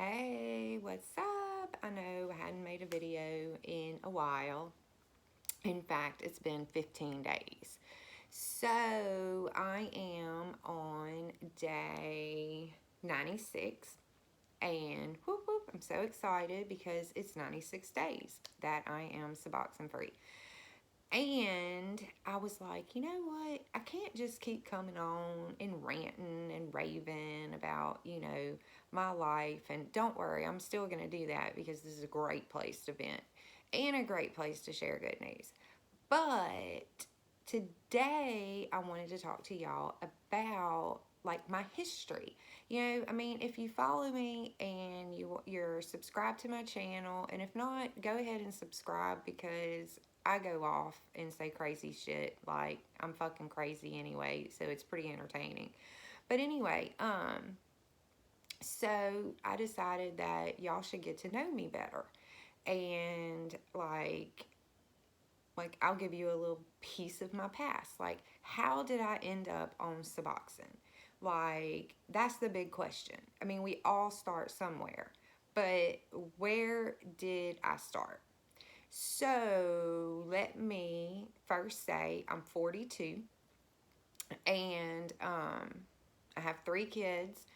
Hey, what's up? I know I hadn't made a video in a while. In fact, it's been 15 days. So I am on day 96, and whoop whoop, I'm so excited because it's 96 days that I am Suboxone free. And I was like, you know what? I can't just keep coming on and ranting and raving about, my life. And don't worry, I'm still going to do that because this is a great place to vent and a great place to share good news. But today, I wanted to talk to y'all about like my history. If you follow me and you're subscribed to my channel, and if not, go ahead and subscribe because I go off and say crazy shit. Like I'm fucking crazy anyway, so it's pretty entertaining. But anyway, so I decided that y'all should get to know me better. And I'll give you a little piece of my past. Like, how did I end up on Suboxone? Like, that's the big question. I mean, we all start somewhere, but where did I start? So, let me first say I'm 42 and I have 3 kids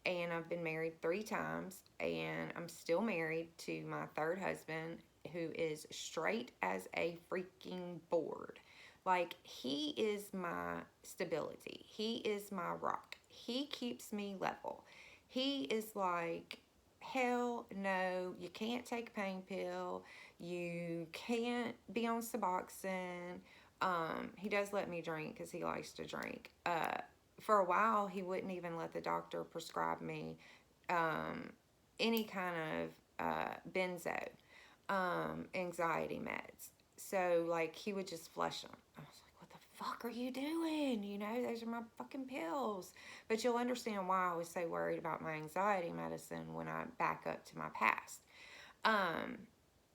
and I've been married 3 times and I'm still married to my third husband who is straight as a freaking board. Like, he is my stability. He is my rock. He keeps me level. He is like, hell no, you can't take a pain pill. You can't be on Suboxone. He does let me drink because he likes to drink. For a while, he wouldn't even let the doctor prescribe me any kind of benzo anxiety meds. So, like, he would just flush them. I was like, what the fuck are you doing? Those are my fucking pills. But you'll understand why I was so worried about my anxiety medicine when I back up to my past. Um,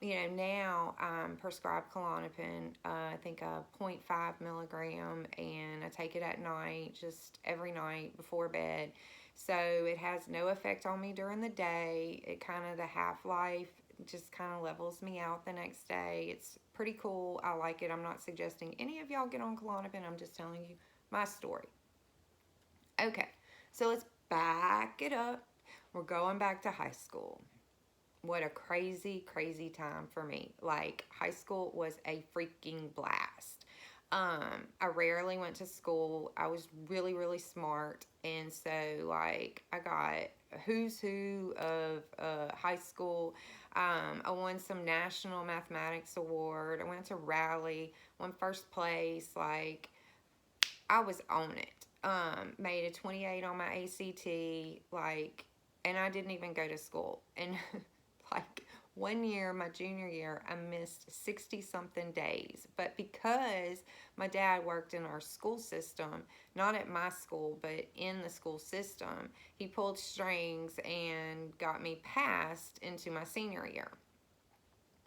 now I'm prescribed Klonopin, I think a 0.5 milligram, and I take it at night, just every night before bed. So it has no effect on me during the day. It kind of, the half-life just kind of levels me out the next day. It's pretty cool. I like it. I'm not suggesting any of y'all get on Klonopin. I'm just telling you my story. Okay, so let's back it up. We're going back to high school. What a crazy, crazy time for me. Like, high school was a freaking blast. I rarely went to school. I was really, really smart. And so, like, I got a who's who of high school. I won some national mathematics award. I went to rally, won first place. Like, I was on it. Made a 28 on my ACT. Like, and I didn't even go to school. And like, one year, my junior year, I missed 60 something days. But because my dad worked in our school system, not at my school, but in the school system, he pulled strings and got me passed into my senior year.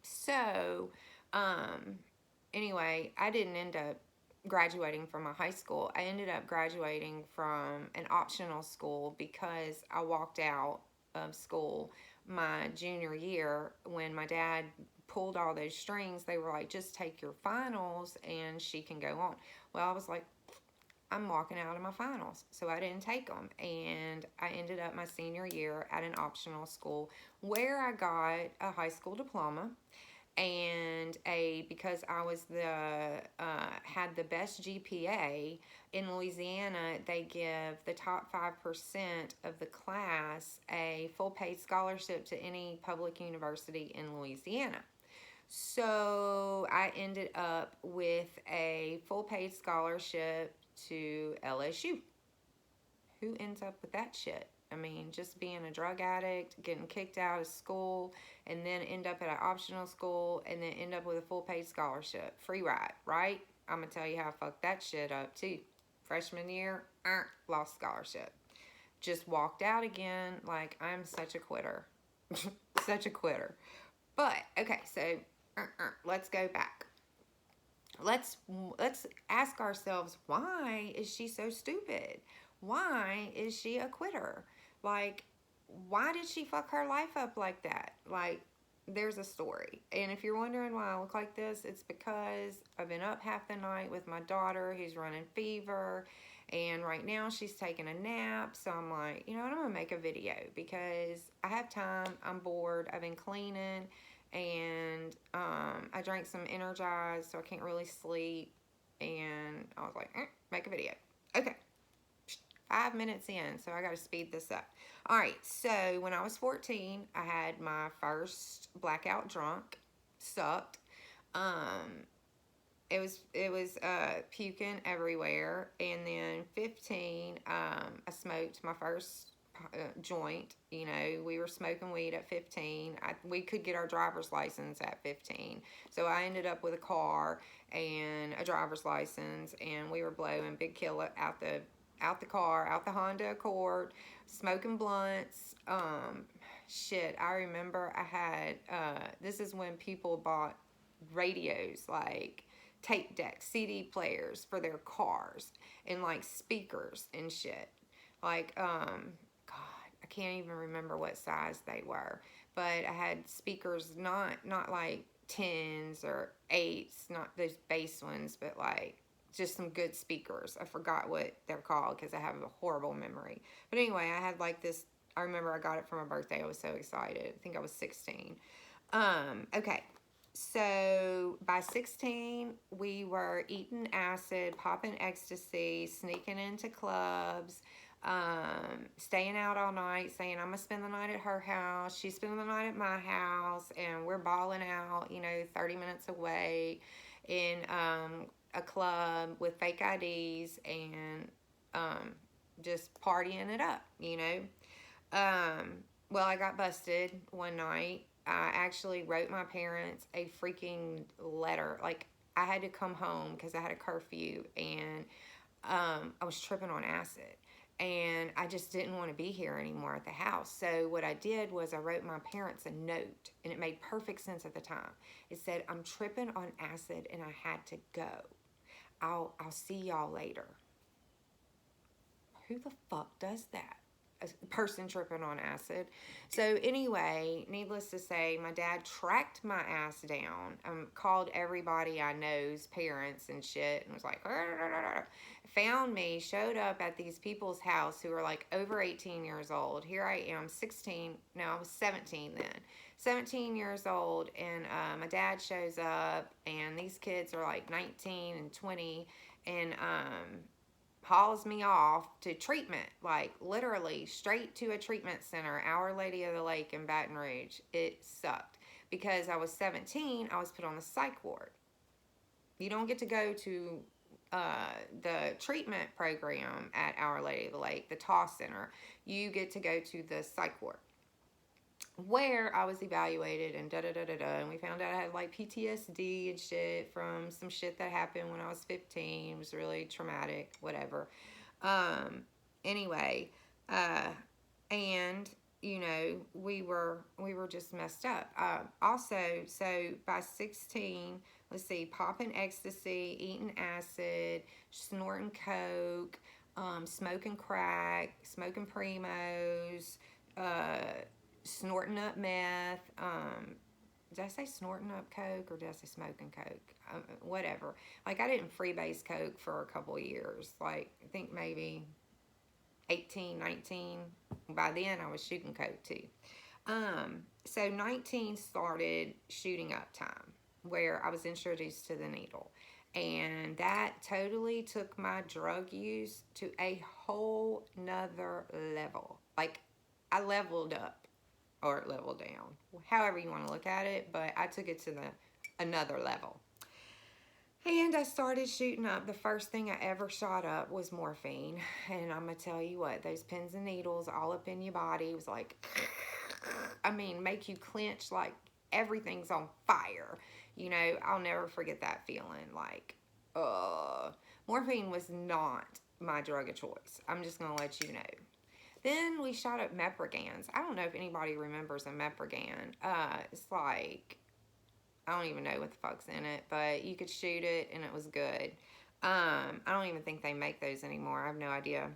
So, anyway, I didn't end up graduating from a high school. I ended up graduating from an optional school because I walked out of school my junior year when my dad pulled all those strings. They were like, just take your finals and she can go on. Well, I was like, I'm walking out of my finals. So I didn't take them. And I ended up my senior year at an optional school where I got a high school diploma and because I was had the best GPA in Louisiana, they give the top 5% of the class a full paid scholarship to any public university in Louisiana. So I ended up with a full paid scholarship to LSU. Who ends up with that shit? I mean, just being a drug addict, getting kicked out of school, and then end up at an optional school, and then end up with a full paid scholarship. Free ride, right? I'm going to tell you how I fucked that shit up, too. Freshman year, lost scholarship. Just walked out again. Like, I'm such a quitter. Such a quitter. But, okay, so let's go back. Let's ask ourselves, why is she so stupid? Why is she a quitter? Like, why did she fuck her life up like that? Like, there's a story. And if you're wondering why I look like this, it's because I've been up half the night with my daughter who's running fever. And right now she's taking a nap. So I'm like, you know what? I'm going to make a video because I have time. I'm bored. I've been cleaning. And I drank some Energized, so I can't really sleep. And I was like, make a video. Okay. 5 minutes in, so I got to speed this up. All right, so when I was 14, I had my first blackout drunk. Sucked. Um, it was puking everywhere. And then 15, I smoked my first joint. You know, we were smoking weed at 15. We could get our driver's license at 15. So I ended up with a car and a driver's license, and we were blowing Big Killer out the car, out the Honda Accord, smoking blunts. Shit, I remember I had, this is when people bought radios, like tape decks, CD players for their cars, and like speakers and shit. Like, God, I can't even remember what size they were, but I had speakers, not like 10s or 8s, not those bass ones, but like just some good speakers. I forgot what they're called because I have a horrible memory. But anyway, I had like this. I remember I got it for my birthday. I was so excited. I think I was 16. Okay. So by 16, we were eating acid, popping ecstasy, sneaking into clubs, staying out all night, saying I'm gonna spend the night at her house, she's spending the night at my house, and we're balling out, 30 minutes away in a club with fake IDs, and just partying it up. Well, I got busted one night. I actually wrote my parents a freaking letter. Like, I had to come home because I had a curfew, and I was tripping on acid. And I just didn't want to be here anymore at the house. So what I did was I wrote my parents a note, and it made perfect sense at the time. It said, I'm tripping on acid and I had to go. I'll see y'all later. Who the fuck does that? A person tripping on acid. So anyway, needless to say, my dad tracked my ass down, called everybody I know's parents and shit, and was like, found me, showed up at these people's house who were like over 18 years old. Here I am, 16, no, I was 17 then. 17 years old, and my dad shows up, and these kids are like 19 and 20, and hauls me off to treatment, like literally straight to a treatment center, Our Lady of the Lake in Baton Rouge. It sucked because I was 17. I was put on the psych ward. You don't get to go to the treatment program at Our Lady of the Lake, the TOSS Center. You get to go to the psych ward, where I was evaluated and and we found out I had like PTSD and shit from some shit that happened when I was 15. It was really traumatic, whatever. Anyway, and we were just messed up. Also, so by 16, let's see, popping ecstasy, eating acid, snorting coke, smoking crack, smoking primos, snorting up meth. Did I say snorting up coke, or did I say smoking coke? Whatever. Like, I didn't freebase coke for a couple of years. Like, I think maybe 18, 19. By then, I was shooting coke too. So 19 started shooting up time, where I was introduced to the needle. And that totally took my drug use to a whole nother level. Like, I leveled up, or leveled down, however you want to look at it, but I took it to another level. And I started shooting up. The first thing I ever shot up was morphine. And I'm going to tell you what, those pins and needles all up in your body was like, make you clench like everything's on fire. I'll never forget that feeling. Like, morphine was not my drug of choice. I'm just going to let you know. Then we shot up Meprogans. I don't know if anybody remembers a Meprogan. It's like, I don't even know what the fuck's in it, but you could shoot it and it was good. I don't even think they make those anymore. I have no idea.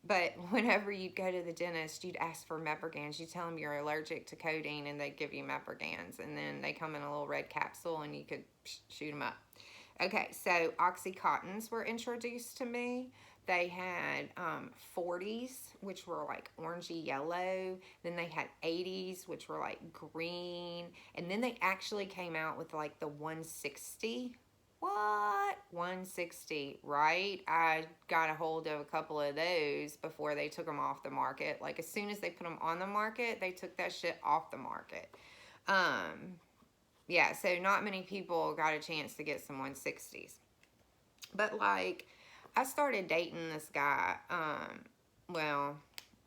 But whenever you'd go to the dentist, you'd ask for Meprogans. You tell them you're allergic to codeine, and they'd give you Meprogans. And then they come in a little red capsule, and you could shoot them up. Okay, so Oxycontins were introduced to me. They had 40s, which were like orangey yellow. Then they had 80s, which were like green. And then they actually came out with like the 160. What? 160, right? I got a hold of a couple of those before they took them off the market. Like, as soon as they put them on the market, they took that shit off the market. Um, yeah, so not many people got a chance to get some 160s. But like, I started dating this guy. Well,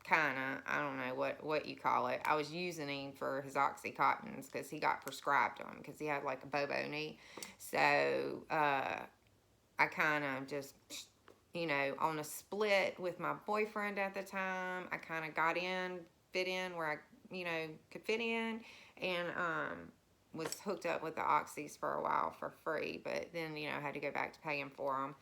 kind of. I don't know what you call it. I was using him for his Oxycontins because he got prescribed them because he had like a bobo knee. So I kind of just, on a split with my boyfriend at the time, I kind of fit in where I, could fit in, and was hooked up with the oxys for a while for free, but then, had to go back to paying for them.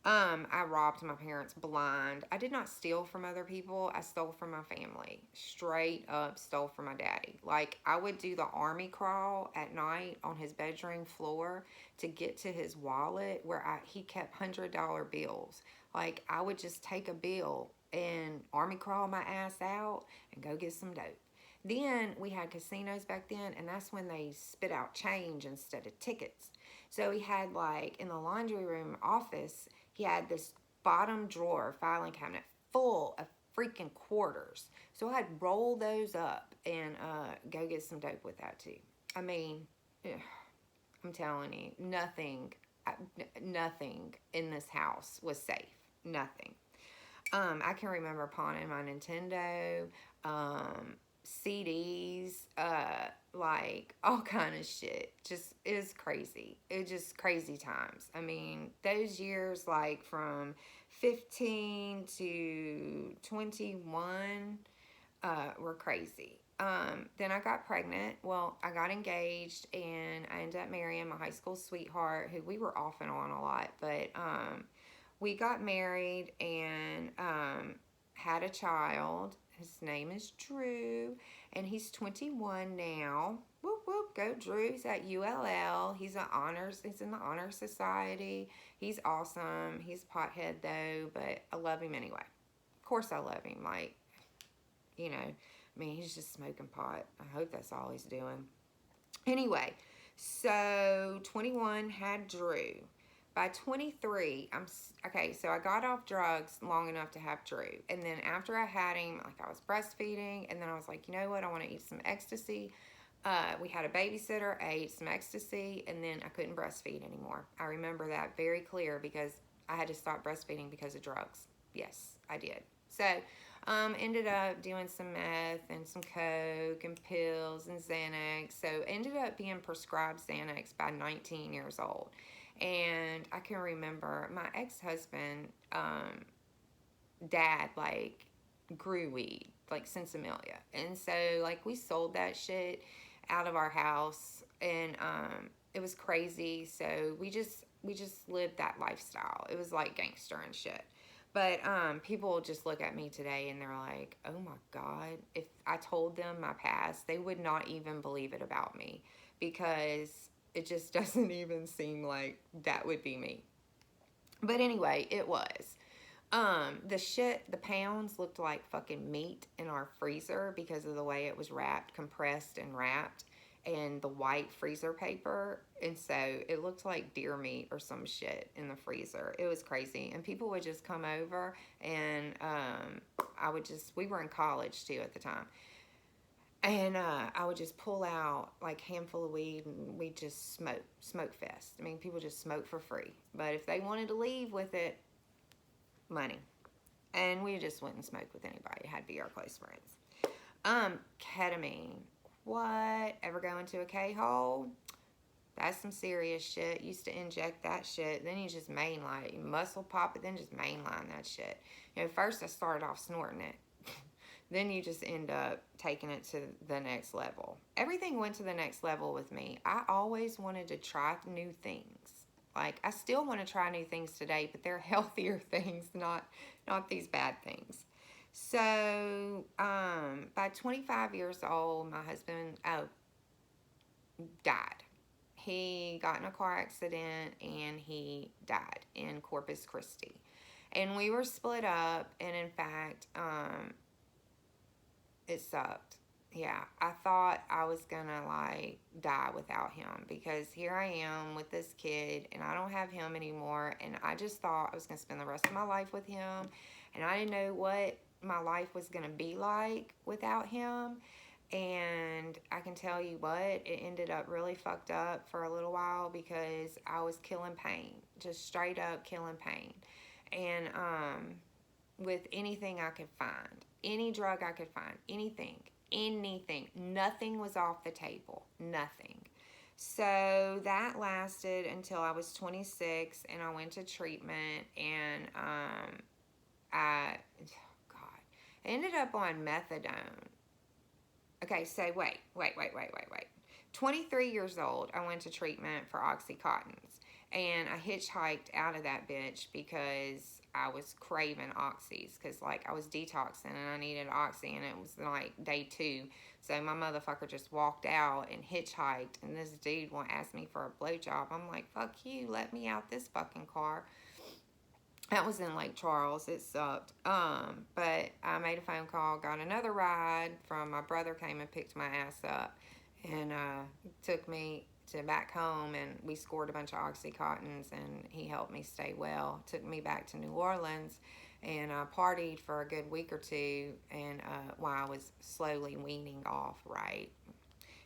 I robbed my parents blind. I did not steal from other people. I stole from my family. Straight up stole from my daddy. Like, I would do the army crawl at night on his bedroom floor to get to his wallet where he kept $100 bills. Like, I would just take a bill and army crawl my ass out and go get some dope. Then we had casinos back then, and that's when they spit out change instead of tickets. So he had, like, in the laundry room office, he had this bottom drawer filing cabinet full of freaking quarters. So I'd roll those up and go get some dope with that too. I mean, I'm telling you, nothing in this house was safe. Nothing. I can remember pawning my Nintendo, CDs, like all kind of shit. Just, it was crazy. It was just crazy times. I mean, those years, like from 15 to 21, were crazy. Then I got pregnant. Well, I got engaged, and I ended up marrying my high school sweetheart, who we were off and on a lot, but we got married and had a child. His name is Drew, and he's 21 now. Whoop whoop, go Drew! He's at ULL. He's in the honor society. He's awesome. He's a pothead though, but I love him anyway. Of course, I love him. Like, I mean, he's just smoking pot. I hope that's all he's doing. Anyway, so 21 had Drew. By 23, okay, so I got off drugs long enough to have Drew. And then after I had him, like, I was breastfeeding, and then I was like, you know what, I want to eat some ecstasy. We had a babysitter, I ate some ecstasy, and then I couldn't breastfeed anymore. I remember that very clear because I had to stop breastfeeding because of drugs. Yes, I did. So, ended up doing some meth and some coke and pills and Xanax. So, ended up being prescribed Xanax by 19 years old. And I can remember my ex-husband, dad, like, grew weed, like, sinsemilla. And so, like, we sold that shit out of our house, and it was crazy. So we just lived that lifestyle. It was like gangster and shit. But people just look at me today and they're like, oh my God, if I told them my past, they would not even believe it about me, because it just doesn't even seem like that would be me. But anyway, it was. The pounds looked like fucking meat in our freezer because of the way it was wrapped, compressed and wrapped, and the white freezer paper. And so it looked like deer meat or some shit in the freezer. It was crazy. And people would just come over, and we were in college too at the time. And I would just pull out like a handful of weed, and we'd just smoke fest. I mean, people just smoke for free. But if they wanted to leave with it, money. And we just wouldn't smoke with anybody. It had to be our close friends. Ketamine. What? Ever go into a K-hole? That's some serious shit. Used to inject that shit. Then you just mainline. Muscle pop it, then just mainline that shit. First I started off snorting it. Then you just end up taking it to the next level. Everything went to the next level with me. I always wanted to try new things. Like, I still want to try new things today, but they're healthier things, not these bad things. So, by 25 years old, my husband died. He got in a car accident and he died in Corpus Christi. And we were split up, and in fact, it sucked. Yeah, I thought I was gonna like die without him because here I am with this kid and I don't have him anymore. And I just thought I was gonna spend the rest of my life with him, and I didn't know what my life was gonna be like without him. And I can tell you what, it ended up really fucked up for a little while because I was killing pain, just straight up killing pain. And with anything I could find, any drug I could find, anything. Nothing was off the table. Nothing. So that lasted until I was 26 and I went to treatment, and I, oh God, I ended up on methadone. Okay, so wait. 23 years old, I went to treatment for Oxycontins. And I hitchhiked out of that bitch because I was craving oxys. Because, like, I was detoxing and I needed oxy. And it was, like, day 2. So my motherfucker just walked out and hitchhiked. And this dude won't ask me for a blowjob. I'm like, fuck you. Let me out this fucking car. That was in Lake Charles. It sucked. But I made a phone call, got another ride from my brother, came and picked my ass up, and took me to back home, and we scored a bunch of Oxycontins, and he helped me stay well. Took me back to New Orleans, and I partied for a good week or two, and while I was slowly weaning off, right?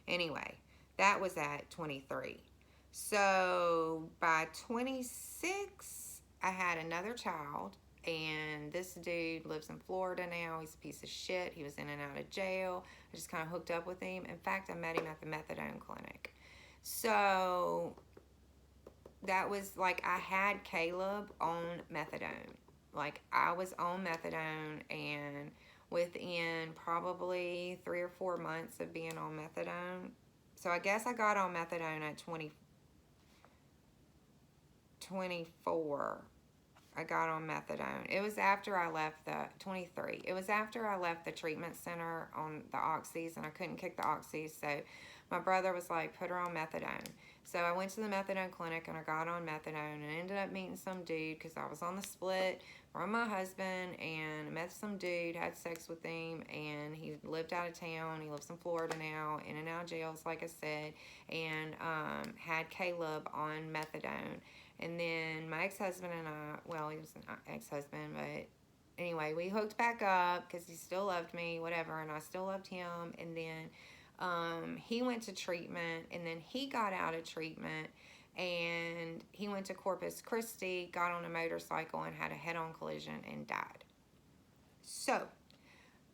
Anyway, that was at 23. So by 26, I had another child, and this dude lives in Florida now. He's a piece of shit. He was in and out of jail. I just kind of hooked up with him. In fact, I met him at the methadone clinic. So that was like, I had Caleb on methadone. Like, I was on methadone, and within probably 3 or 4 months of being on methadone, so I guess I got on methadone at 24. I got on methadone. It was after I left the 23. It was after I left the treatment center on the oxys, and I couldn't kick the oxys. So my brother was like, put her on methadone. So I went to the methadone clinic and I got on methadone and ended up meeting some dude because I was on the split from my husband, and met some dude, had sex with him, and he lived out of town. He lives in Florida now, in and out of jails, like I said, and had Caleb on methadone. And then my ex-husband and I, well, he was an ex-husband, but anyway, we hooked back up because he still loved me, whatever, and I still loved him. And then he went to treatment, and then he got out of treatment, and he went to Corpus Christi, got on a motorcycle, and had a head-on collision and died. So,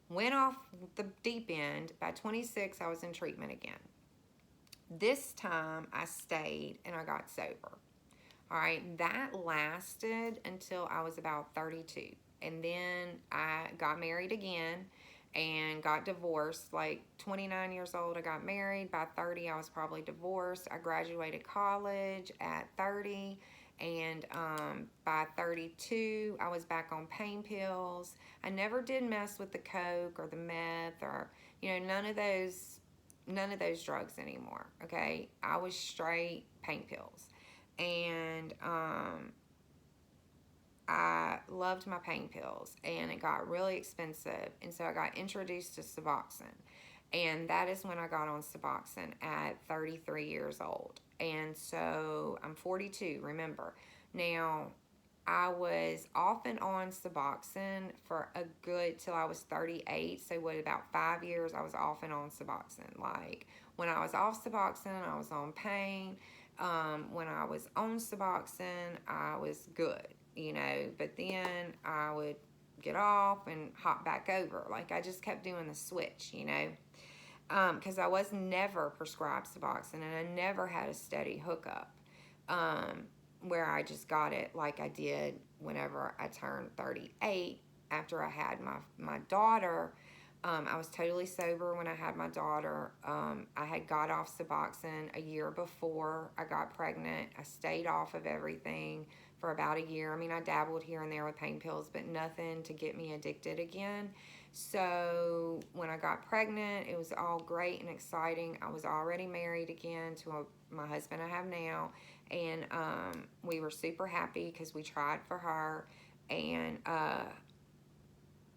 went off the deep end. By 26, I was in treatment again. This time, I stayed and I got sober. All right, that lasted until I was about 32. And then I got married again and got divorced. Like 29 years old, I got married. By 30, I was probably divorced. I graduated college at 30. And by 32, I was back on pain pills. I never did mess with the coke or the meth or, none of those drugs anymore, okay? I was straight pain pills. And I loved my pain pills, and it got really expensive, and so I got introduced to Suboxone, and that is when I got on Suboxone at 33 years old. And so I'm 42, remember. Now, I was off and on Suboxone for a good till I was 38. So what, about 5 years I was off and on Suboxone. Like, when I was off Suboxone, I was on pain. When I was on Suboxone, I was good, but then I would get off and hop back over. Like, I just kept doing the switch, because I was never prescribed Suboxone, and I never had a steady hookup, where I just got it like I did whenever I turned 38 after I had my daughter. I was totally sober when I had my daughter. I had got off Suboxone a year before I got pregnant. I stayed off of everything for about a year. I mean, I dabbled here and there with pain pills, but nothing to get me addicted again. So when I got pregnant, it was all great and exciting. I was already married again to my husband I have now, and we were super happy because we tried for her, and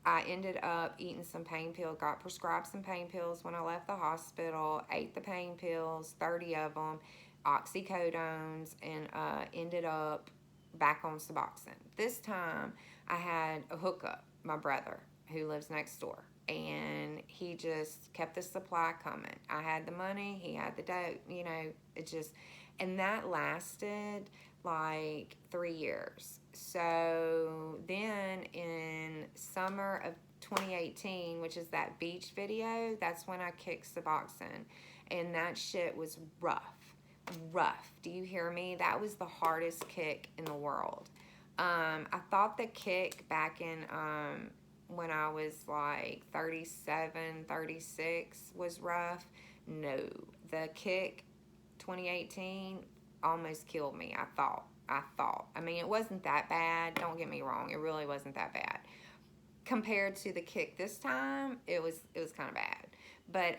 I ended up eating some pain pills, got prescribed some pain pills when I left the hospital, ate the pain pills, 30 of them, oxycodones, and ended up back on Suboxone. This time I had a hookup, my brother, who lives next door, and he just kept the supply coming. I had the money, he had the dope, you know, it just, and that lasted like 3 years. So then in summer of 2018, which is that beach video, that's when I kicked Suboxone. And that shit was rough. Rough. Do you hear me? That was the hardest kick in the world. I thought the kick back in when I was like 37, 36 was rough. No. The kick 2018 almost killed me. I thought. I mean, it wasn't that bad. Don't get me wrong. It really wasn't that bad. Compared to the kick this time, it was kind of bad. But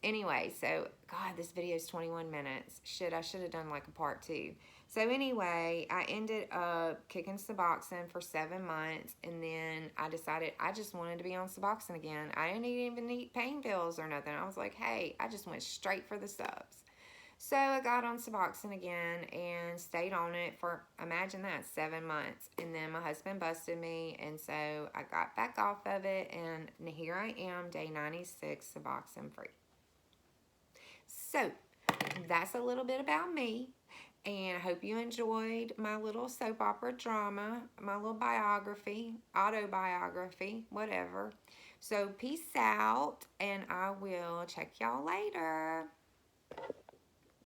anyway, so God, this video is 21 minutes. Shit, I should have done like a part 2. So anyway, I ended up kicking Suboxone for 7 months, and then I decided I just wanted to be on Suboxone again. I didn't even need pain pills or nothing. I was like, hey, I just went straight for the subs. So I got on Suboxone again and stayed on it for, imagine that, 7 months. And then my husband busted me, and so I got back off of it, and here I am, day 96, Suboxone free. So that's a little bit about me, and I hope you enjoyed my little soap opera drama, my little biography, autobiography, whatever. So peace out, and I will check y'all later.